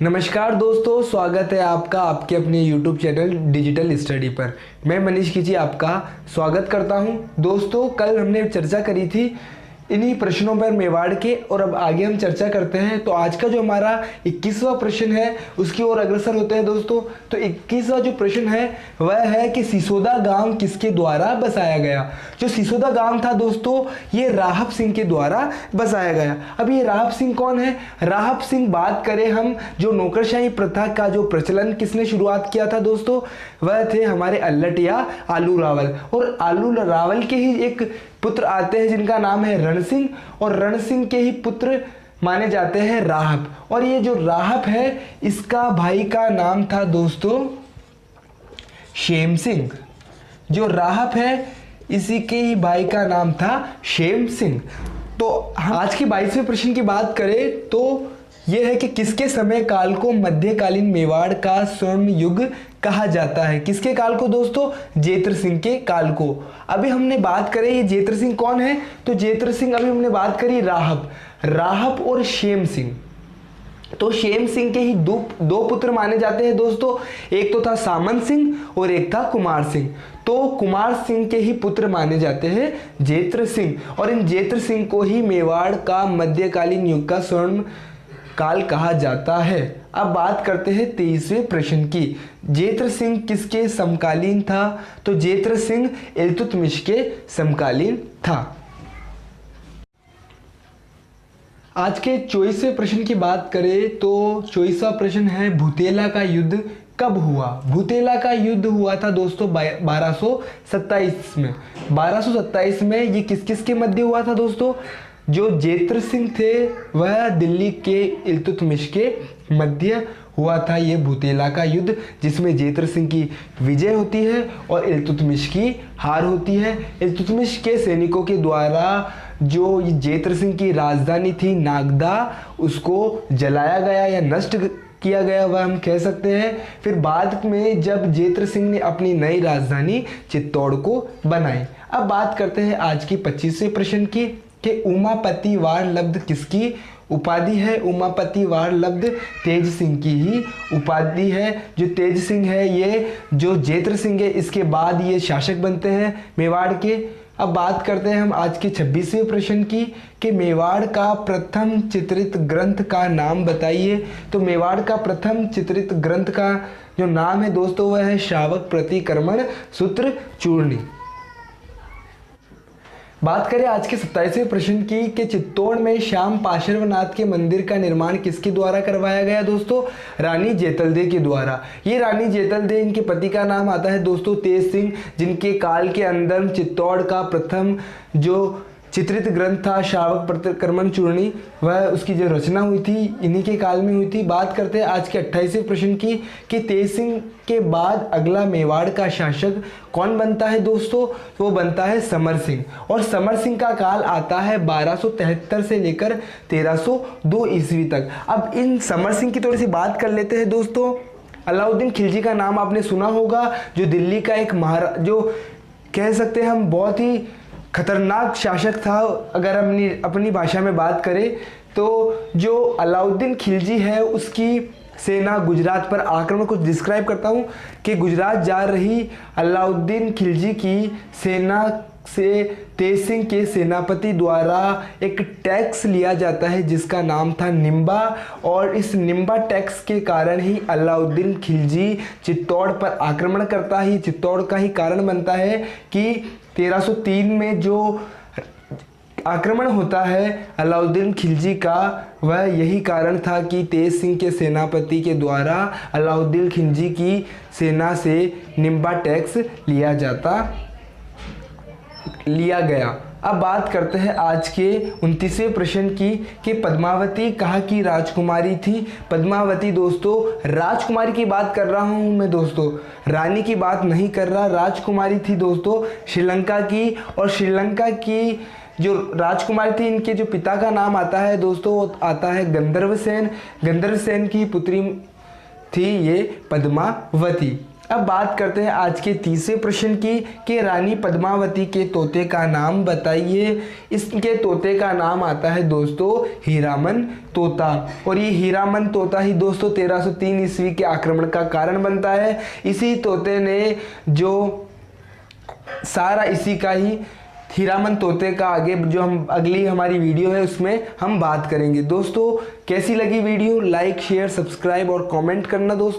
नमस्कार दोस्तों, स्वागत है आपका आपके अपने YouTube चैनल डिजिटल स्टडी पर। मैं मनीष खिची आपका स्वागत करता हूं। दोस्तों, कल हमने चर्चा करी थी इन्हीं प्रश्नों पर मेवाड़ के, और अब आगे हम चर्चा करते हैं। तो आज का जो हमारा 21वां प्रश्न है उसकी ओर अग्रसर होते हैं दोस्तों। तो 21वां जो प्रश्न है वह है कि सिसोदा गांव किसके द्वारा बसाया गया। जो सिसोदा गांव था दोस्तों, ये राहब सिंह के द्वारा बसाया गया। अब ये राहब सिंह कौन है? राहब सिंह, बात करें हम, जो नौकरशाही प्रथा का जो प्रचलन किसने शुरुआत किया था दोस्तों, वह थे हमारे अल्लट या आलू रावल। और आलू रावल के ही एक पुत्र आते हैं जिनका नाम है रण सिंह, और रण सिंह के ही पुत्र माने जाते हैं राहब। और ये जो राहब है इसका भाई का नाम था दोस्तों शेम सिंह। जो राहब है इसी के ही भाई का नाम था शेम सिंह। तो आज के 22वें प्रश्न की बात करें तो यह है कि किसके समय काल को मध्यकालीन मेवाड़ का स्वर्ण युग कहा जाता है। किसके काल को दोस्तों? जेत्र सिंह के काल को। अभी हमने बात करें ये जेत्र सिंह कौन है, तो जेत्र सिंह अभी हमने बात करी राहब और शेम सिंह। तो शेम सिंह के ही दो पुत्र माने जाते हैं दोस्तों। एक तो था सामंत सिंह और एक था कुमार सिंह। तो कुमार सिंह के ही पुत्र माने जाते हैं जेत्र सिंह, और इन जेत्र सिंह को ही मेवाड़ का मध्यकालीन युग का स्वर्ण काल कहा जाता है। अब बात करते हैं 23वें प्रश्न की। जेत्र सिंह किसके समकालीन था? तो जेत्र सिंह इल्तुतमिश के समकालीन था। आज के 24वें प्रश्न की बात करें तो 24वां प्रश्न है भूतेला का युद्ध कब हुआ। भूतेला का युद्ध हुआ था दोस्तों 1227 में। 1227 में ये किस किस के मध्य हुआ था दोस्तों? जो जेत्र सिंह थे वह दिल्ली के इल्तुतमिश के मध्य हुआ था ये भूतेला का युद्ध, जिसमें जेत्र सिंह की विजय होती है और इल्तुतमिश की हार होती है। इल्तुतमिश के सैनिकों के द्वारा जो जेत्र सिंह की राजधानी थी नागदा, उसको जलाया गया या नष्ट किया गया, वह हम कह सकते हैं। फिर बाद में जब जेत्र सिंह ने अपनी नई राजधानी चित्तौड़ को बनाई। अब बात करते हैं आज की 25वें प्रश्न की कि उमापति वारलब्ध किसकी उपाधि है। उमापति वारलब्ध तेज सिंह की ही उपाधि है। जो तेज सिंह है ये जो जेत्र सिंह है इसके बाद ये शासक बनते हैं मेवाड़ के। अब बात करते हैं हम आज के 26वें प्रश्न की कि मेवाड़ का प्रथम चित्रित ग्रंथ का नाम बताइए। तो मेवाड़ का प्रथम चित्रित ग्रंथ का जो नाम है दोस्तों वह है श्रावक प्रतिक्रमण सूत्र चूर्णी। बात करें आज के 27वें प्रश्न की कि चित्तौड़ में श्याम पार्श्वनाथ के मंदिर का निर्माण किसके द्वारा करवाया गया दोस्तों? रानी जेतलदे के द्वारा। ये रानी जेतलदे, इनके पति का नाम आता है दोस्तों तेज सिंह, जिनके काल के अंदर चित्तौड़ का प्रथम जो चित्रित ग्रंथ था श्रावक प्रतिक्रमण चूर्णी, वह उसकी जो रचना हुई थी इन्हीं के काल में हुई थी। बात करते हैं आज के 28वें प्रश्न की कि तेज सिंह के बाद अगला मेवाड़ का शासक कौन बनता है दोस्तों? वो बनता है समर सिंह, और समर सिंह का काल आता है 1273 से लेकर 1302 ईस्वी तक। अब इन समर सिंह की थोड़ी सी बात कर लेते हैं दोस्तों। अलाउद्दीन खिलजी का नाम आपने सुना होगा, जो दिल्ली का एक जो कह सकते हैं हम बहुत ही खतरनाक शासक था। अगर अपनी भाषा में बात करें तो जो अलाउद्दीन खिलजी है उसकी सेना गुजरात पर आक्रमण, कुछ डिस्क्राइब करता हूँ कि गुजरात जा रही अलाउद्दीन खिलजी की सेना से तेज सिंह के सेनापति द्वारा एक टैक्स लिया जाता है जिसका नाम था निम्बा, और इस निम्बा टैक्स के कारण ही अलाउद्दीन खिलजी चित्तौड़ पर आक्रमण करता है। चित्तौड़ का ही कारण बनता है कि 1303 में जो आक्रमण होता है अलाउद्दीन खिलजी का, वह यही कारण था कि तेज सिंह के सेनापति के द्वारा अलाउद्दीन खिलजी की सेना से निम्बा टैक्स लिया गया। अब बात करते हैं आज के 29वें प्रश्न की कि पद्मावती कहाँ की राजकुमारी थी। पद्मावती दोस्तों, राजकुमारी की बात कर रहा हूँ मैं दोस्तों, रानी की बात नहीं कर रहा। राजकुमारी थी दोस्तों श्रीलंका की, और श्रीलंका की जो राजकुमारी थी इनके जो पिता का नाम आता है दोस्तों वो आता है गंधर्व सेन। गंधर्व सेन की पुत्री थी ये पद्मावती। अब बात करते हैं आज के तीसरे प्रश्न की कि रानी पद्मावती के तोते का नाम बताइए। इसके तोते का नाम आता है दोस्तों हीरामन तोता, और ये हीरामन तोता ही दोस्तों 1303 ईस्वी के आक्रमण का कारण बनता है। इसी तोते ने जो सारा इसी का ही हीरामन तोते का आगे जो हम अगली हमारी वीडियो है उसमें हम बात करेंगे। दोस्तों कैसी लगी वीडियो, लाइक शेयर सब्सक्राइब और कमेंट करना दोस्तों।